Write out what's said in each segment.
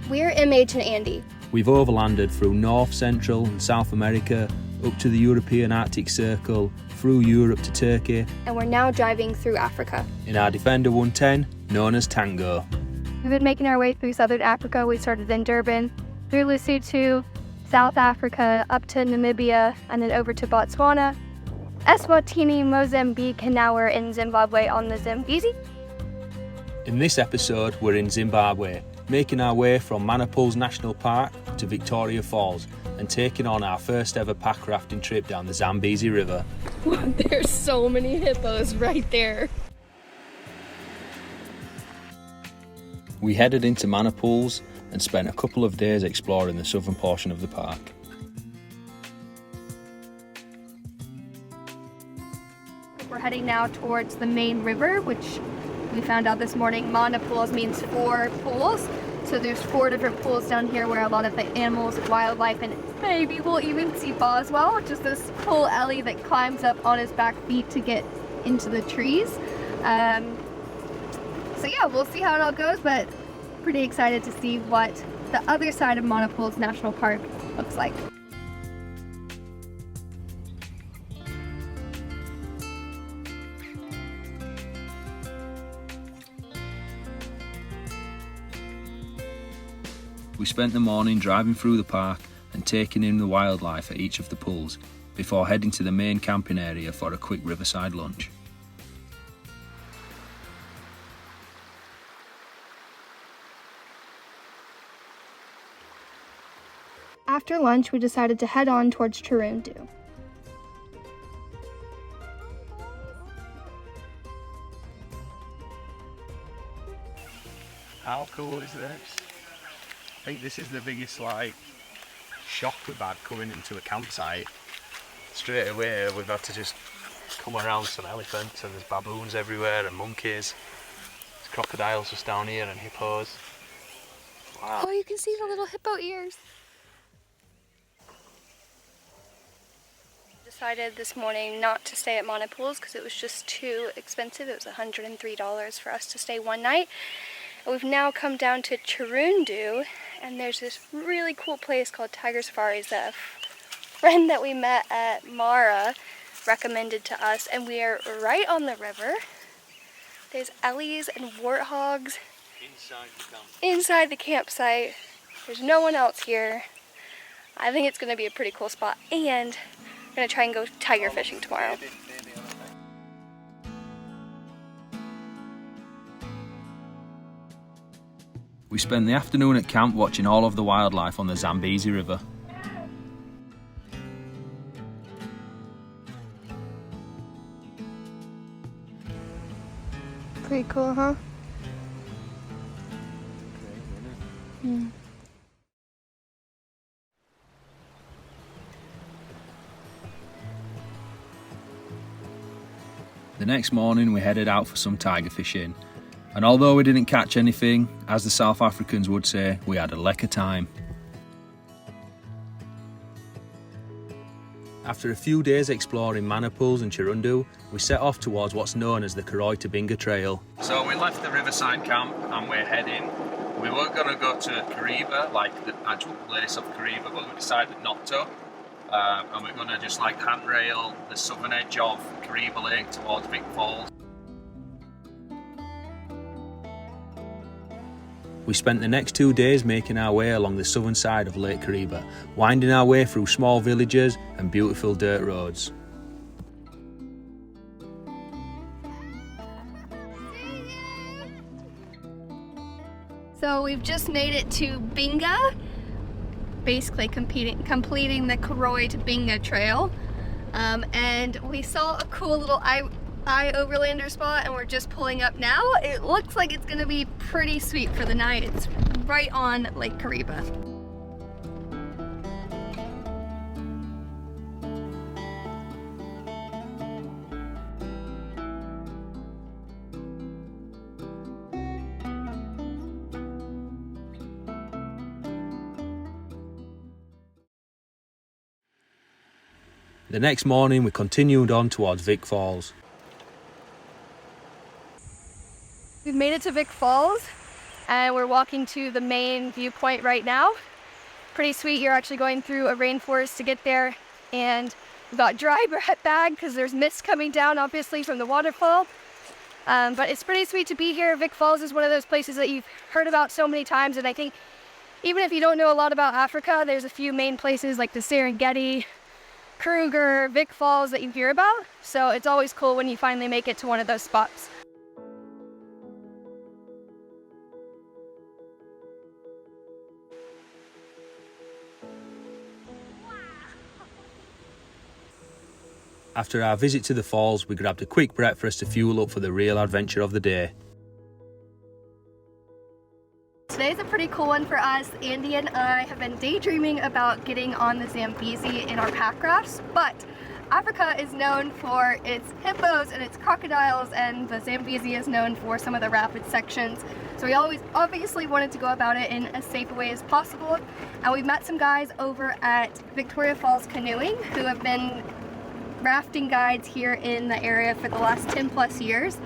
We're MH and Andy. We've overlanded through North, Central and South America, up to the European Arctic Circle, through Europe to Turkey. And we're now driving through Africa. In our Defender 110, known as Tango. We've been making our way through Southern Africa. We started in Durban, through Lesotho, South Africa, up to Namibia, and then over to Botswana, Eswatini, Mozambique, and now we're in Zimbabwe on the Zambezi. In this episode, we're in Zimbabwe, making our way from Monopol National Park to Victoria Falls and taking on our first ever packrafting trip down the Zamebzi River. There's so many hippos right there. We headed into Monopol and spent a couple of days exploring the southern portion of the park. We're heading now towards the main river, which we found out this morning, Monopol means 4 pools. So there's 4 different pools down here where a lot of the animals, wildlife, and maybe we'll even see Boswell, which is this cool Ellie that climbs up on his back feet to get into the trees. So yeah, we'll see how it all goes, but pretty excited to see what the other side of Monopol National Park looks like. We spent the morning driving through the park and taking in the wildlife at each of the pools before heading to the main camping area for a quick riverside lunch. After lunch, we decided to head on towards Chirundu. How cool is this? I think this is the biggest shock we've had coming into a campsite. Straight away we've had to just come around some elephants, and there's baboons everywhere and monkeys. There's crocodiles just down here and hippos. Wow. Oh, you can see the little hippo ears. Decided this morning not to stay at Monopol's because it was just too expensive. It was $103 for us to stay one night. And we've now come down to Chirundu, and there's this really cool place called Tiger Safaris that a friend that we met at Mara recommended to us, and we are right on the river. There's ellies and warthogs inside the campsite. There's no one else here. I think it's going to be a pretty cool spot, and we're going to try and go tiger fishing tomorrow. We spent the afternoon at camp watching all of the wildlife on the Zamebzi River. Pretty cool, huh? Mm. The next morning we headed out for some tiger fishing, and although we didn't catch anything, as the South Africans would say, we had a lekker time. After a few days exploring Monopol and Chirundu, we set off towards what's known as the Karoi to Binga trail. So we left the riverside camp and we're heading. We were going to go to Kariba, like the actual place of Kariba, but we decided not to. And we're going to just handrail the southern edge of Kariba Lake towards Vic Falls. We spent the next 2 days making our way along the southern side of Lake Kariba, winding our way through small villages and beautiful dirt roads. So we've just made it to Binga, basically completing the Karoi to Binga trail, and we saw a cool little overlander spot, and we're just pulling up now. It looks like it's gonna be pretty sweet for the night. It's right on Lake Kariba. The next morning we continued on towards Vic Falls. We've made it to Vic Falls. and we're walking to the main viewpoint right now. Pretty sweet. You're actually going through a rainforest to get there, and we've got dry bag because there's mist coming down obviously from the waterfall. But it's pretty sweet to be here. Vic Falls is one of those places that you've heard about so many times, and I think even if you don't know a lot about Africa, there's a few main places like the Serengeti, Kruger, Vic Falls that you hear about. So it's always cool when you finally make it to one of those spots. After our visit to the falls, we grabbed a quick breakfast to fuel up for the real adventure of the day. Today's a pretty cool one for us. Andy and I have been daydreaming about getting on the Zambezi in our Packrafts, but Africa is known for its hippos and its crocodiles, and the Zambezi is known for some of the rapid sections. So we always obviously wanted to go about it in as safe a way as possible. And we've met some guys over at Victoria Falls Canoeing who have been rafting guides here in the area for the last 10 plus years.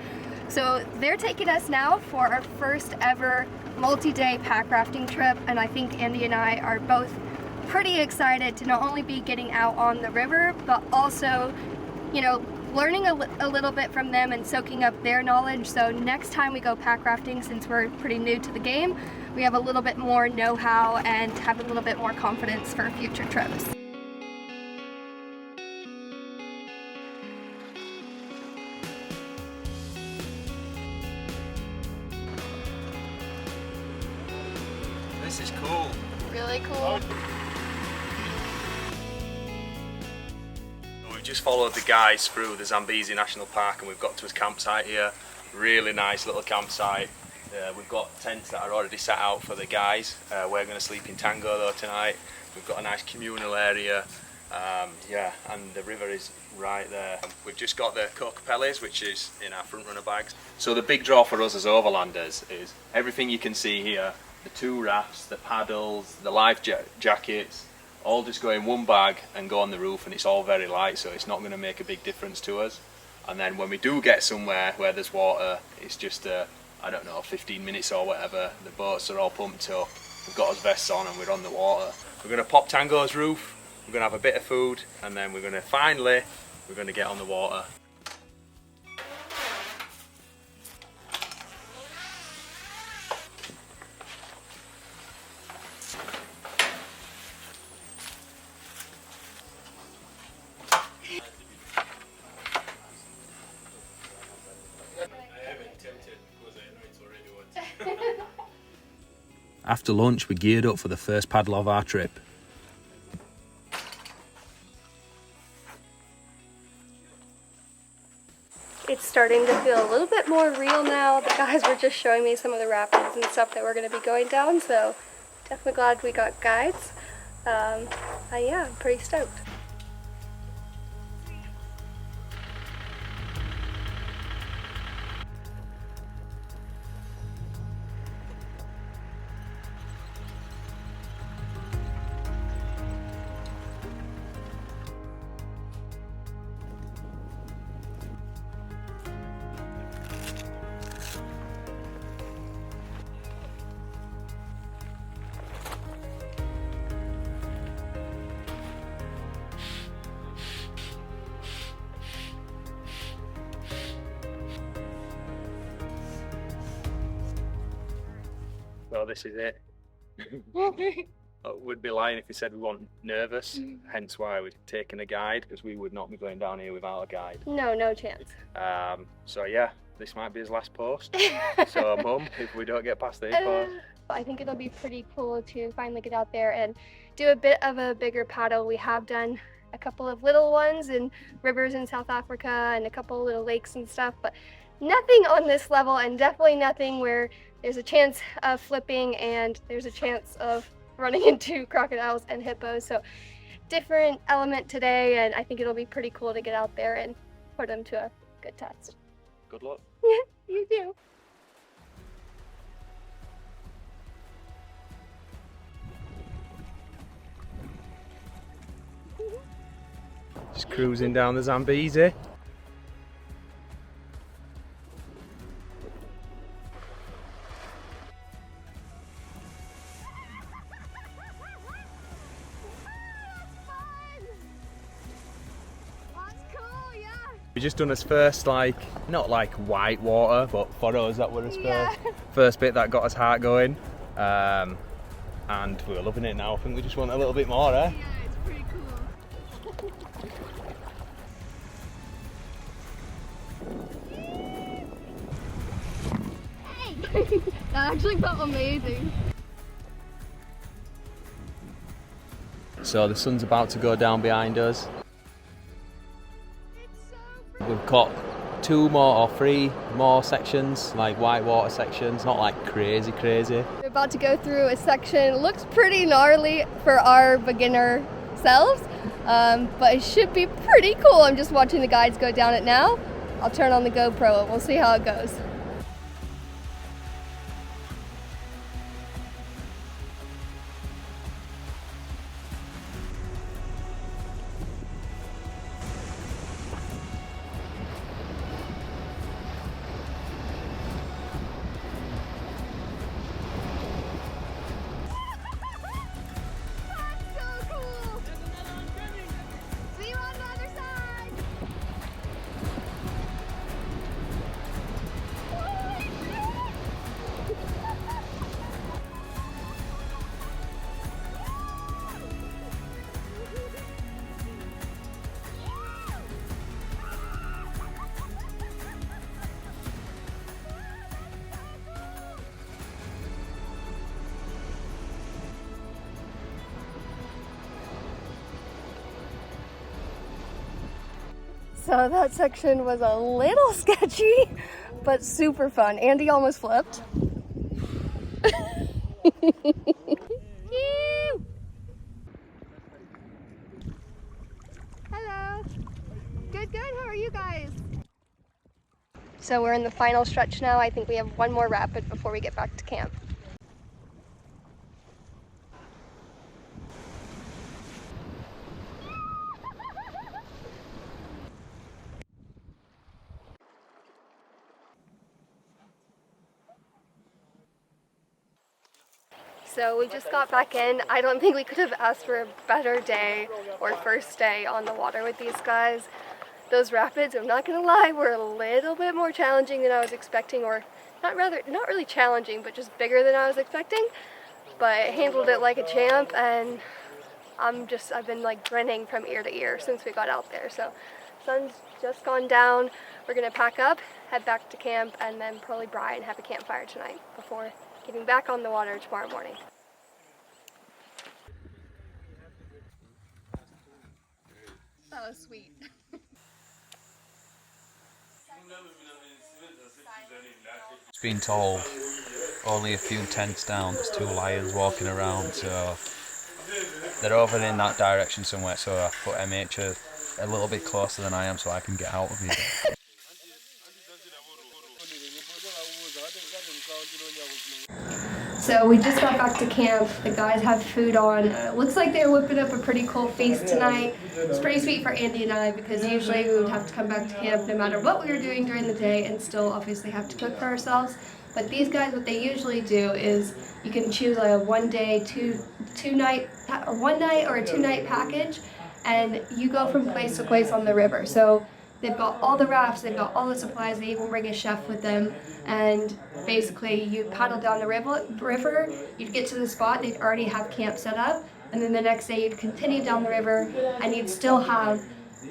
So they're taking us now for our first ever multi-day pack rafting trip, and I think Andy and I are both pretty excited to not only be getting out on the river, but also, you know, learning a little bit from them and soaking up their knowledge. So next time we go pack rafting, since we're pretty new to the game, we have a little bit more know-how and have a little bit more confidence for future trips. This is cool. Really cool. We've just followed the guys through the Zambezi National Park and we've got to his campsite here. Really nice little campsite. We've got tents that are already set out for the guys. We're going to sleep in Tango though tonight. We've got a nice communal area. Yeah, and the river is right there. We've just got the Coca-Pellis, which is in our front runner bags. So the big draw for us as overlanders is everything you can see here. The 2 rafts, the paddles, the life jackets, all just go in one bag and go on the roof, and it's all very light, so it's not going to make a big difference to us. And then when we do get somewhere where there's water, it's just I don't know, 15 minutes or whatever. The boats are all pumped up, we've got our vests on and we're on the water. We're going to pop Tango's roof, we're going to have a bit of food, and then we're going to finally get on the water. After lunch, we geared up for the first paddle of our trip. It's starting to feel a little bit more real now. The guys were just showing me some of the rapids and stuff that we're going to be going down, so definitely glad we got guides. Yeah, I'm pretty stoked. So this is it. We'd be lying if we said we weren't nervous, hence why we've taken a guide, because we would not be going down here without a guide. No chance. So yeah, this might be his last post. So Mum, if we don't get past this post. I think it'll be pretty cool to finally get out there and do a bit of a bigger paddle. We have done a couple of little ones in rivers in South Africa and a couple of little lakes and stuff, but nothing on this level, and definitely nothing where there's a chance of flipping and there's a chance of running into crocodiles and hippos. So different element today, and I think it'll be pretty cool to get out there and put them to a good test. Good luck. You do. Just cruising down the Zambezi. We just done his first, like, not like white water, but for us that was his first bit that got his heart going. And we're loving it now. I think we just want a little bit more, eh? Yeah, it's pretty cool. That actually felt amazing. So the sun's about to go down behind us. We've got 2 more or 3 more sections, like whitewater sections, not like crazy. We're about to go through a section. It looks pretty gnarly for our beginner selves, but it should be pretty cool. I'm just watching the guides go down it now. I'll turn on the GoPro and we'll see how it goes. So that section was a little sketchy, but super fun. Andy almost flipped. Hello. Good, how are you guys? So we're in the final stretch now. I think we have 1 more rapid before we get back to camp. So we just got back in. I don't think we could have asked for a better day or first day on the water with these guys. Those rapids, I'm not gonna lie, were a little bit more challenging than I was expecting, or not really challenging, but just bigger than I was expecting. But I handled it like a champ, and I've been like grinning from ear to ear since we got out there. So sun's just gone down. We're gonna pack up, head back to camp, and then probably braai and have a campfire tonight before getting back on the water tomorrow morning. That was sweet. It's been told only a few tents down, there's 2 lions walking around, so they're over in that direction somewhere, so I put MH a little bit closer than I am so I can get out of here. So we just got back to camp. The guys have food on. Looks like they're whipping up a pretty cool feast tonight. It's pretty sweet for Andy and I because usually we would have to come back to camp no matter what we were doing during the day and still obviously have to cook for ourselves. But these guys, what they usually do is you can choose like a 1 day, 1 night or a 2 night package, and you go from place to place on the river. So they've got all the rafts, they've got all the supplies, they even bring a chef with them, and basically you paddle down the river, you'd get to the spot, they'd already have camp set up, and then the next day you'd continue down the river and you'd still have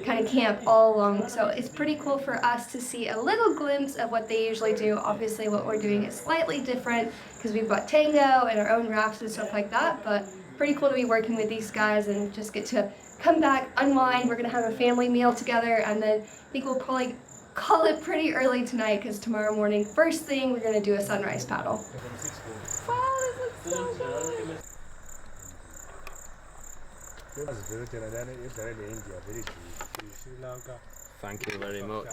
kind of camp all along. So it's pretty cool for us to see a little glimpse of what they usually do. Obviously what we're doing is slightly different because we've got Tango and our own rafts and stuff like that, but pretty cool to be working with these guys and just get to come back, unwind. We're gonna have a family meal together, and then I think we'll probably call it pretty early tonight because tomorrow morning, first thing, we're gonna do a sunrise paddle. Wow, this looks so good. Thank you very much.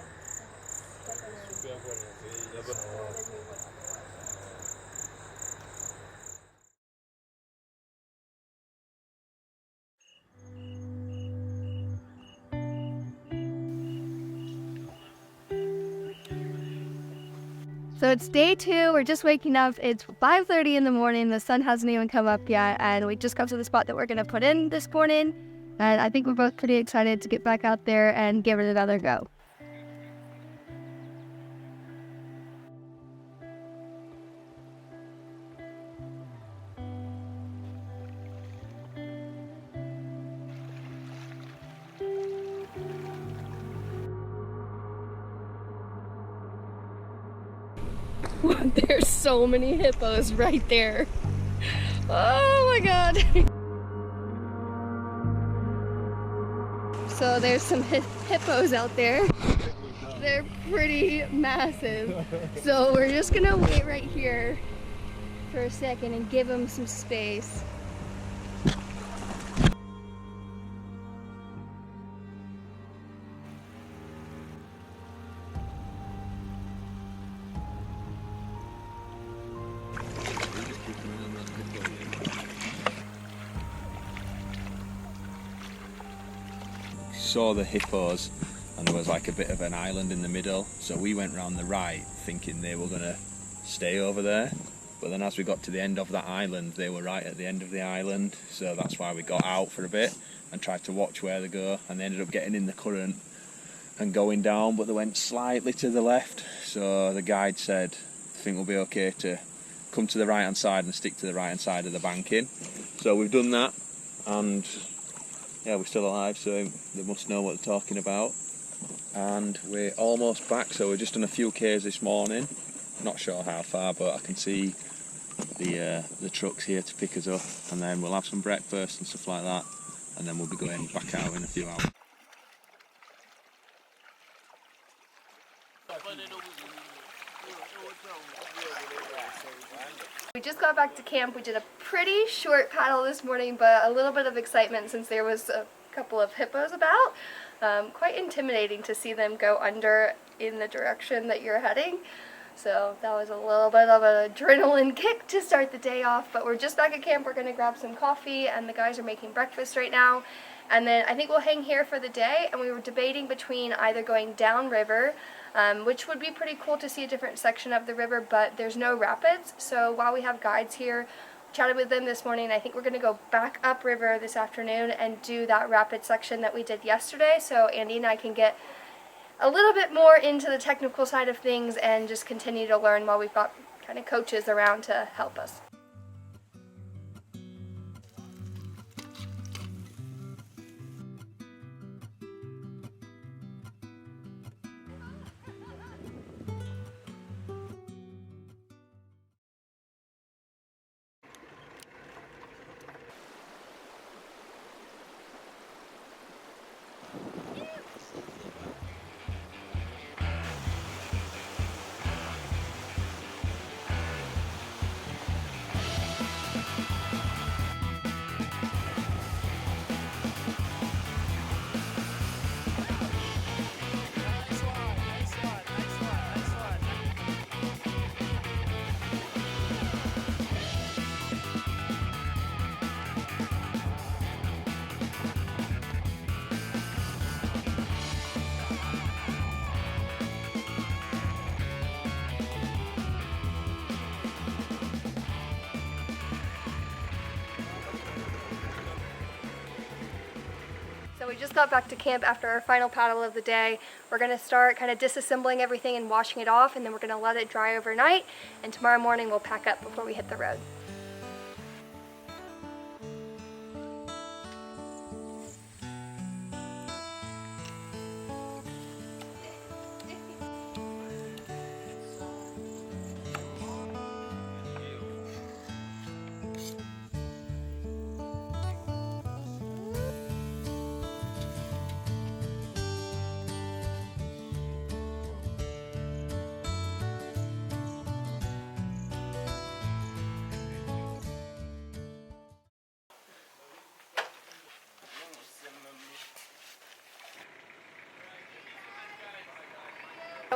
So it's day 2, we're just waking up, it's 5:30 in the morning, the sun hasn't even come up yet, and we just come to the spot that we're going to put in this morning, and I think we're both pretty excited to get back out there and give it another go. There's so many hippos right there. Oh my god. So there's some hippos out there. They're pretty massive. So we're just gonna wait right here for a second and give them some space. Saw the hippos and there was like a bit of an island in the middle, so we went round the right thinking they were gonna stay over there, but then as we got to the end of that island they were right at the end of the island, so that's why we got out for a bit and tried to watch where they go, and they ended up getting in the current and going down, but they went slightly to the left, so the guide said I think we'll be okay to come to the right hand side and stick to the right hand side of the banking. So we've done that, and yeah, we're still alive, so they must know what they're talking about. And we're almost back, so we've just done a few Ks this morning. Not sure how far, but I can see the trucks here to pick us up, and then we'll have some breakfast and stuff like that, and then we'll be going back out in a few hours. We just got back to camp. We did a pretty short paddle this morning, but a little bit of excitement since there was a couple of hippos about. Quite intimidating to see them go under in the direction that you're heading. So that was a little bit of an adrenaline kick to start the day off, but we're just back at camp. We're going to grab some coffee, and the guys are making breakfast right now. And then I think we'll hang here for the day, and we were debating between either going downriver, which would be pretty cool to see a different section of the river, but there's no rapids. So while we have guides here, chatted with them this morning, I think we're going to go back upriver this afternoon and do that rapid section that we did yesterday, so Andy and I can get a little bit more into the technical side of things and just continue to learn while we've got kind of coaches around to help us. So we just got back to camp after our final paddle of the day. We're going to start kind of disassembling everything and washing it off, and then we're going to let it dry overnight, and tomorrow morning we'll pack up before we hit the road.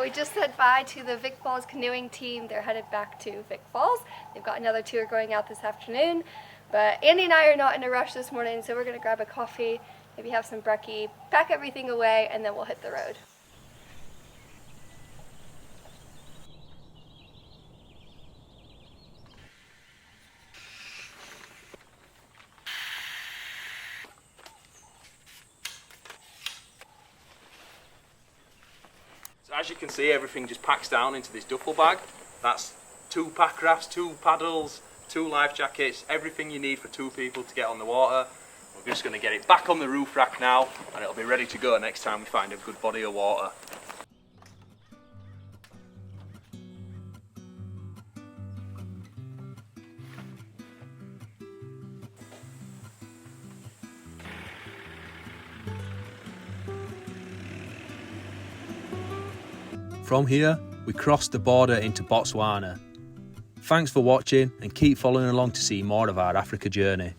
We just said bye to the Vic Falls canoeing team. They're headed back to Vic Falls. They've got another tour going out this afternoon. But Andy and I are not in a rush this morning, so we're going to grab a coffee, maybe have some brekkie, pack everything away, and then we'll hit the road. So as you can see, everything just packs down into this duffel bag. That's 2 Packrafts, 2 paddles, 2 life jackets, everything you need for 2 people to get on the water. We're just going to get it back on the roof rack now, and it'll be ready to go next time we find a good body of water. From here, we crossed the border into Botswana. Thanks for watching and keep following along to see more of our Africa journey.